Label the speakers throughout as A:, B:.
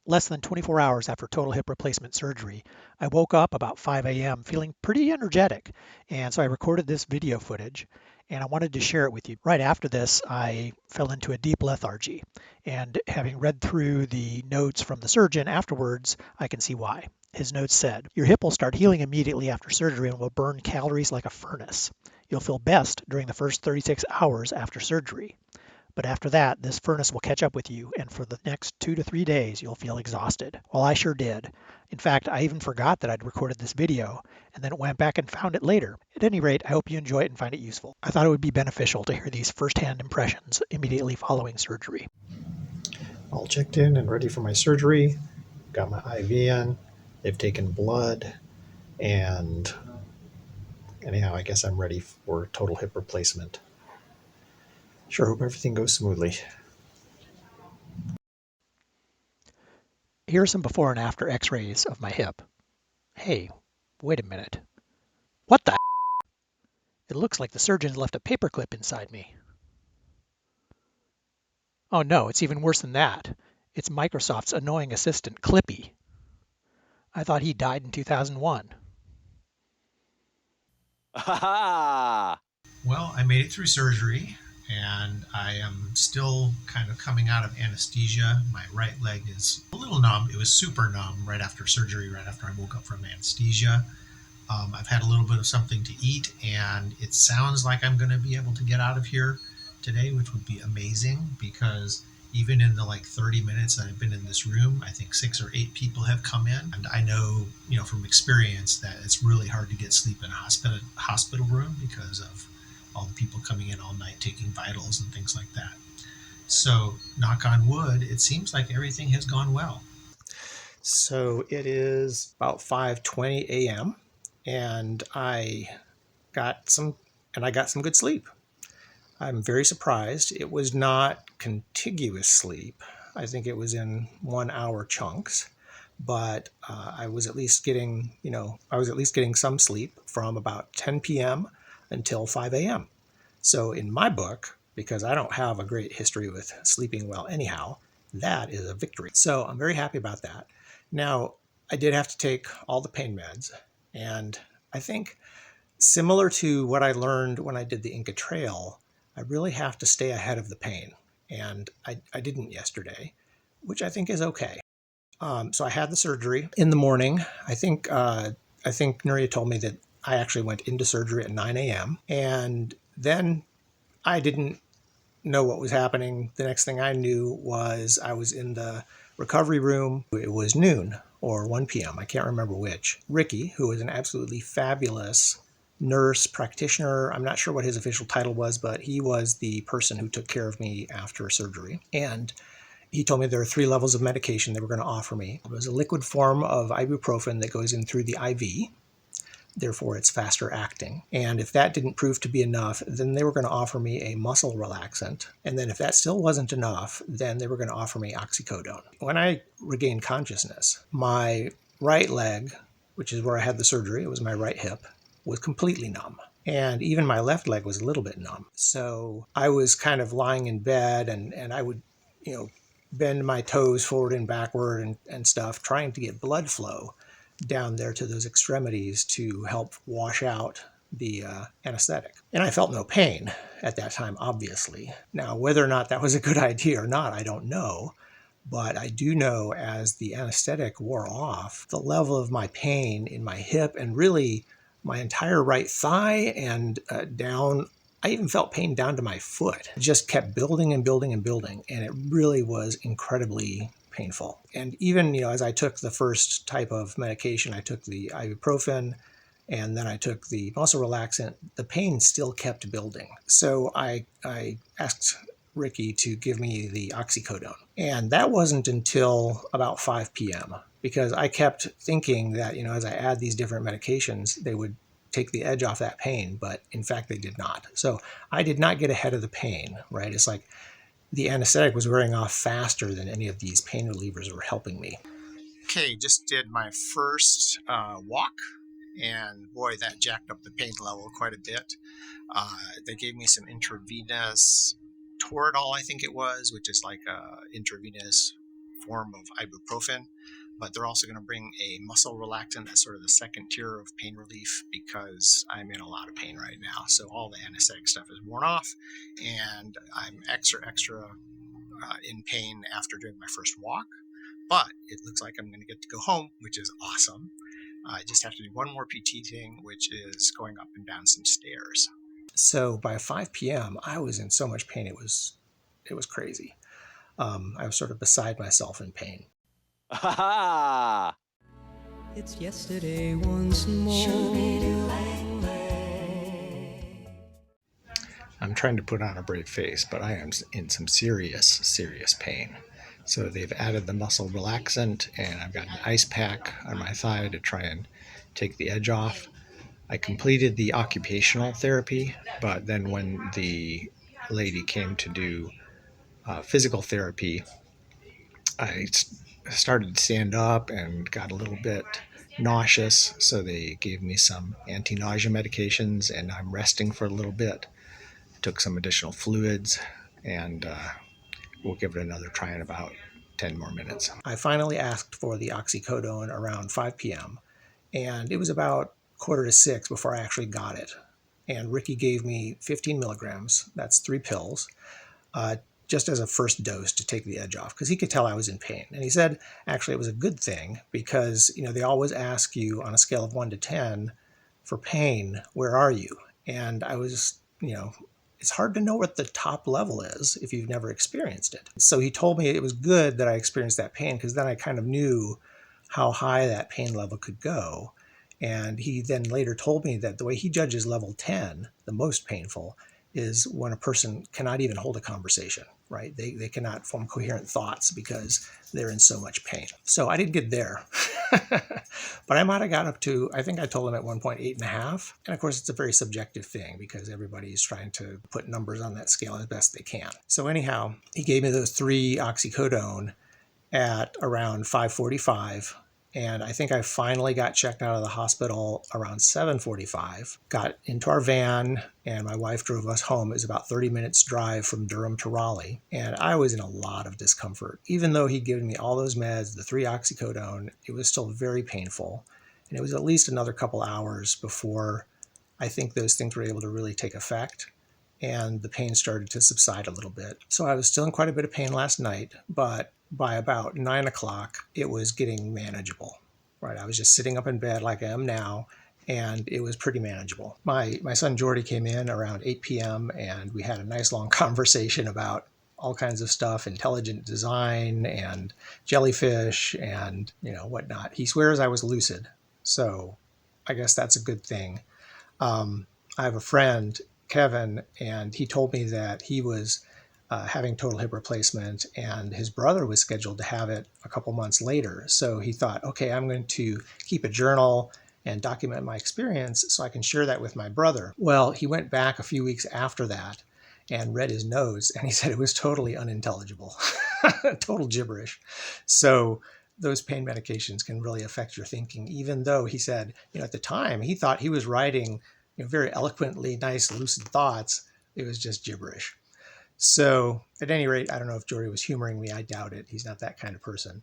A: Less than 24 hours after total hip replacement surgery, I woke up about 5 a.m. feeling pretty energetic. And so I recorded this video footage and I wanted to share it with you. Right after this, I fell into a deep lethargy. And having read through the notes from the surgeon afterwards, I can see why. His notes said, "Your hip will start healing immediately after surgery and will burn calories like a furnace. You'll feel best during the first 36 hours after surgery. But after that, this furnace will catch up with you, and for the next 2 to 3 days, you'll feel exhausted." Well, I sure did. In fact, I even forgot that I'd recorded this video, and then went back and found it later. At any rate, I hope you enjoy it and find it useful. I thought it would be beneficial to hear these firsthand impressions immediately following surgery.
B: All checked in and ready for my surgery. Got my IV in. They've taken blood. And anyhow, I guess I'm ready for total hip replacement. Sure hope everything goes smoothly.
A: Here are some before and after x-rays of my hip. Hey, wait a minute. What the? It looks like the surgeon left a paperclip inside me. Oh no, it's even worse than that. It's Microsoft's annoying assistant, Clippy. I thought he died in 2001.
B: Well, I made it through surgery, and I am still kind of coming out of anesthesia. My right leg is a little numb. It was super numb right after surgery, right after I woke up from anesthesia. I've had a little bit of something to eat, and it sounds like I'm going to be able to get out of here today, which would be amazing because even in the like 30 minutes that I've been in this room, I think 6 or 8 people have come in, and I know, from experience that it's really hard to get sleep in a hospital room because of all the people coming in all night taking vitals and things like that. So, knock on wood, it seems like everything has gone well. So it is about 5:20 a.m. and I got some good sleep. I'm very surprised. It was not contiguous sleep. I think it was in 1 hour chunks, but I was at least getting, some sleep from about 10 p.m. until 5 a.m. So in my book, because I don't have a great history with sleeping well anyhow, that is a victory. So I'm very happy about that. Now, I did have to take all the pain meds, and I think similar to what I learned when I did the Inca Trail, I really have to stay ahead of the pain. And I didn't yesterday, which I think is okay. So I had the surgery in the morning. I think Nuria told me that I actually went into surgery at 9 a.m. And then I didn't know what was happening. The next thing I knew was I was in the recovery room. It was noon or 1 p.m. I can't remember which. Ricky, who was an absolutely fabulous nurse practitioner, I'm not sure what his official title was, but he was the person who took care of me after surgery. And he told me there are 3 levels of medication they were going to offer me. It was a liquid form of ibuprofen that goes in through the IV. Therefore, it's faster acting. And if that didn't prove to be enough, then they were going to offer me a muscle relaxant. And then if that still wasn't enough, then they were going to offer me oxycodone. When I regained consciousness, my right leg, which is where I had the surgery, it was my right hip, was completely numb. And even my left leg was a little bit numb. So I was kind of lying in bed and I would, bend my toes forward and backward and stuff, trying to get blood flow down there to those extremities to help wash out the anesthetic. And I felt no pain at that time, obviously. Now, whether or not that was a good idea or not, I don't know. But I do know as the anesthetic wore off, the level of my pain in my hip and really my entire right thigh and down, I even felt pain down to my foot. It just kept building and building and building. And it really was incredibly painful. And even, as I took the first type of medication, I took the ibuprofen and then I took the muscle relaxant, the pain still kept building. So I asked Ricky to give me the oxycodone. And that wasn't until about 5 p.m. because I kept thinking that, as I add these different medications, they would take the edge off that pain, but in fact they did not. So I did not get ahead of the pain, right? It's like the anesthetic was wearing off faster than any of these pain relievers were helping me. Okay, just did my first walk, and boy, that jacked up the pain level quite a bit. They gave me some intravenous Toradol, I think it was, which is like intravenous form of ibuprofen, but they're also going to bring a muscle relaxant. That's sort of the second tier of pain relief because I'm in a lot of pain right now. So all the anesthetic stuff is worn off, and I'm extra in pain after doing my first walk. But it looks like I'm going to get to go home, which is awesome. I just have to do one more PT thing, which is going up and down some stairs. So by 5 p.m., I was in so much pain. It was crazy. I was sort of beside myself in pain.
C: Ha
D: It's yesterday once more.
B: I'm trying to put on a brave face, but I am in some serious pain. So they've added the muscle relaxant, and I've got an ice pack on my thigh to try and take the edge off. I completed the occupational therapy, but then when the lady came to do physical therapy, I started to stand up and got a little bit nauseous. So they gave me some anti-nausea medications, and I'm resting for a little bit. Took some additional fluids, and we'll give it another try in about 10 more minutes. I finally asked for the oxycodone around 5 p.m., and it was about 5:45 before I actually got it. And Ricky gave me 15 milligrams, that's 3 pills, uh, just as a first dose to take the edge off because he could tell I was in pain. And he said, actually, it was a good thing because, they always ask you on a scale of 1 to 10 for pain, where are you? And I was, it's hard to know what the top level is if you've never experienced it. So he told me it was good that I experienced that pain because then I kind of knew how high that pain level could go. And he then later told me that the way he judges level 10, the most painful, is when a person cannot even hold a conversation, right? They cannot form coherent thoughts because they're in so much pain. So I didn't get there. But I might have got up to, I think I told him at one point 8.5. And of course, it's a very subjective thing because everybody's trying to put numbers on that scale as best they can. So anyhow, he gave me those 3 oxycodone at around 5:45. And I think I finally got checked out of the hospital around 7:45, got into our van, and my wife drove us home. It was about 30 minutes drive from Durham to Raleigh. And I was in a lot of discomfort. Even though he'd given me all those meds, the 3 oxycodone, it was still very painful. And it was at least another couple hours before I think those things were able to really take effect. And the pain started to subside a little bit. So I was still in quite a bit of pain last night, but by about 9 o'clock, it was getting manageable, right? I was just sitting up in bed like I am now, and it was pretty manageable. My son Jordy came in around 8 p.m., and we had a nice long conversation about all kinds of stuff, intelligent design and jellyfish and, whatnot. He swears I was lucid, so I guess that's a good thing. I have a friend, Kevin, and he told me that he was having total hip replacement, and his brother was scheduled to have it a couple months later. So he thought, okay, I'm going to keep a journal and document my experience so I can share that with my brother. Well, he went back a few weeks after that and read his notes, and he said it was totally unintelligible, total gibberish. So those pain medications can really affect your thinking, even though he said, at the time he thought he was writing very eloquently nice, lucid thoughts. It was just gibberish. So at any rate, I don't know if Jory was humoring me. I doubt it. He's not that kind of person.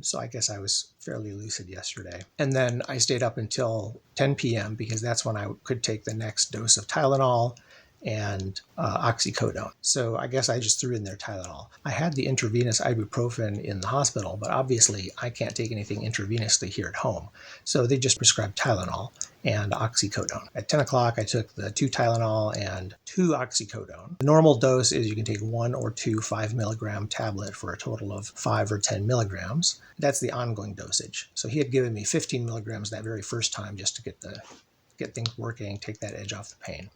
B: So I guess I was fairly lucid yesterday. And then I stayed up until 10 p.m. because that's when I could take the next dose of Tylenol and oxycodone. So I guess I just threw in there Tylenol. I had the intravenous ibuprofen in the hospital, but obviously I can't take anything intravenously here at home. So they just prescribed Tylenol and oxycodone. At 10 o'clock, I took the 2 Tylenol and 2 oxycodone. The normal dose is you can take 1 or 2 5-milligram tablet for a total of 5 or 10 milligrams. That's the ongoing dosage. So he had given me 15 milligrams that very first time just to get things working, take that edge off the pain.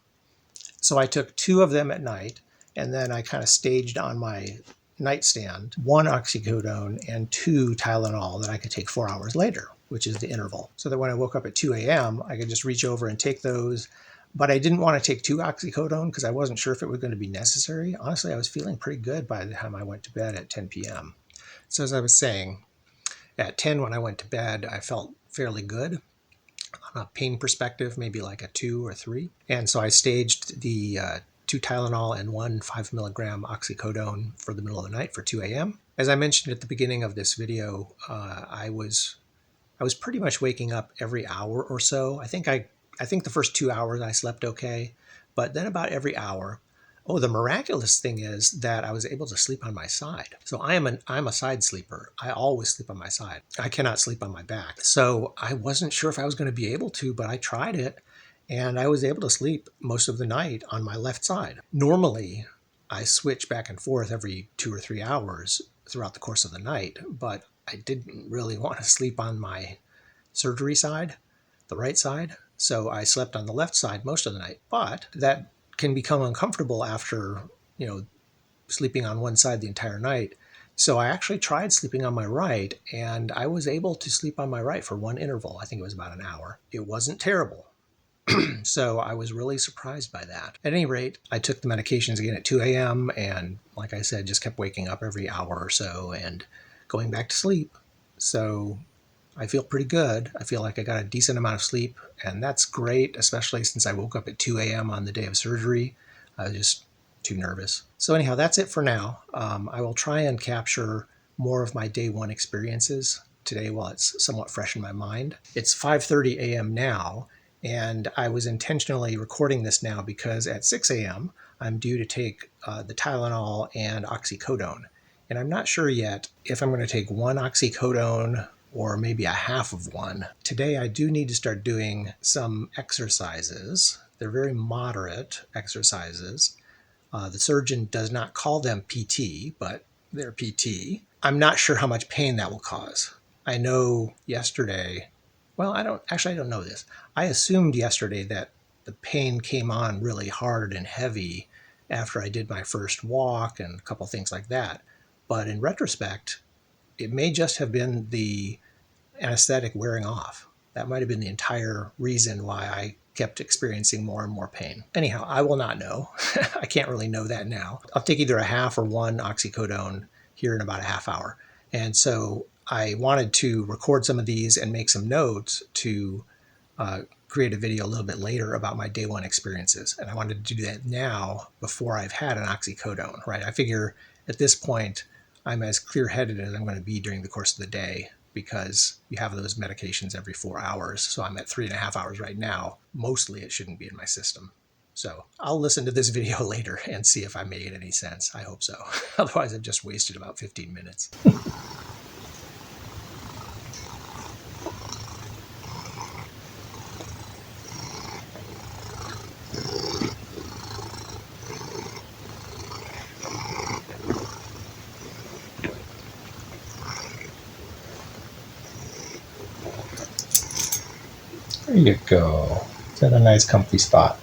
B: So I took 2 of them at night, and then I kind of staged on my nightstand 1 oxycodone and 2 Tylenol that I could take 4 hours later, which is the interval. So that when I woke up at 2 a.m., I could just reach over and take those. But I didn't want to take 2 oxycodone because I wasn't sure if it was going to be necessary. Honestly, I was feeling pretty good by the time I went to bed at 10 p.m. So as I was saying, at 10 when I went to bed, I felt fairly good. On a pain perspective, maybe like a 2 or 3. And so I staged the 2 Tylenol and 1 5-milligram oxycodone for the middle of the night for 2 a.m. As I mentioned at the beginning of this video, I was pretty much waking up every hour or so. I think the first 2 hours I slept okay, but then about every hour. Oh, the miraculous thing is that I was able to sleep on my side. So I'm a side sleeper. I always sleep on my side. I cannot sleep on my back. So I wasn't sure if I was going to be able to, but I tried it, and I was able to sleep most of the night on my left side. Normally, I switch back and forth every 2 or 3 hours throughout the course of the night, but I didn't really want to sleep on my surgery side, the right side. So I slept on the left side most of the night. But that can become uncomfortable after, sleeping on one side the entire night. So I actually tried sleeping on my right, and I was able to sleep on my right for one interval. I think it was about an hour. It wasn't terrible. So I was really surprised by that. At any rate, I took the medications again at 2 a.m. and, like I said, just kept waking up every hour or so and going back to sleep. So I feel pretty good. I feel like I got a decent amount of sleep, and that's great, especially since I woke up at 2 a.m. on the day of surgery. I was just too nervous. So anyhow, that's it for now. I will try and capture more of my day one experiences today while it's somewhat fresh in my mind. It's 5:30 a.m. now, and I was intentionally recording this now because at 6 a.m. I'm due to take the Tylenol and oxycodone. And I'm not sure yet if I'm going to take one oxycodone or maybe a half of one. Today I do need to start doing some exercises. They're very moderate exercises. The surgeon does not call them PT, but they're PT. I'm not sure how much pain that will cause. I know yesterday, well, I don't know this. I assumed yesterday that the pain came on really hard and heavy after I did my first walk and a couple things like that. But in retrospect, it may just have been the anesthetic wearing off. That might have been the entire reason why I kept experiencing more and more pain. Anyhow, I will not know. I can't really know that now. I'll take either a half or one oxycodone here in about a half hour. And so I wanted to record some of these and make some notes to create a video a little bit later about my day one experiences. And I wanted to do that now before I've had an oxycodone, right? I figure at this point, I'm as clear-headed as I'm going to be during the course of the day because you have those medications every 4 hours. So I'm at 3.5 hours right now. Mostly it shouldn't be in my system. So I'll listen to this video later and see if I made any sense. I hope so. Otherwise, I've just wasted about 15 minutes. There you go. Is that a nice comfy spot?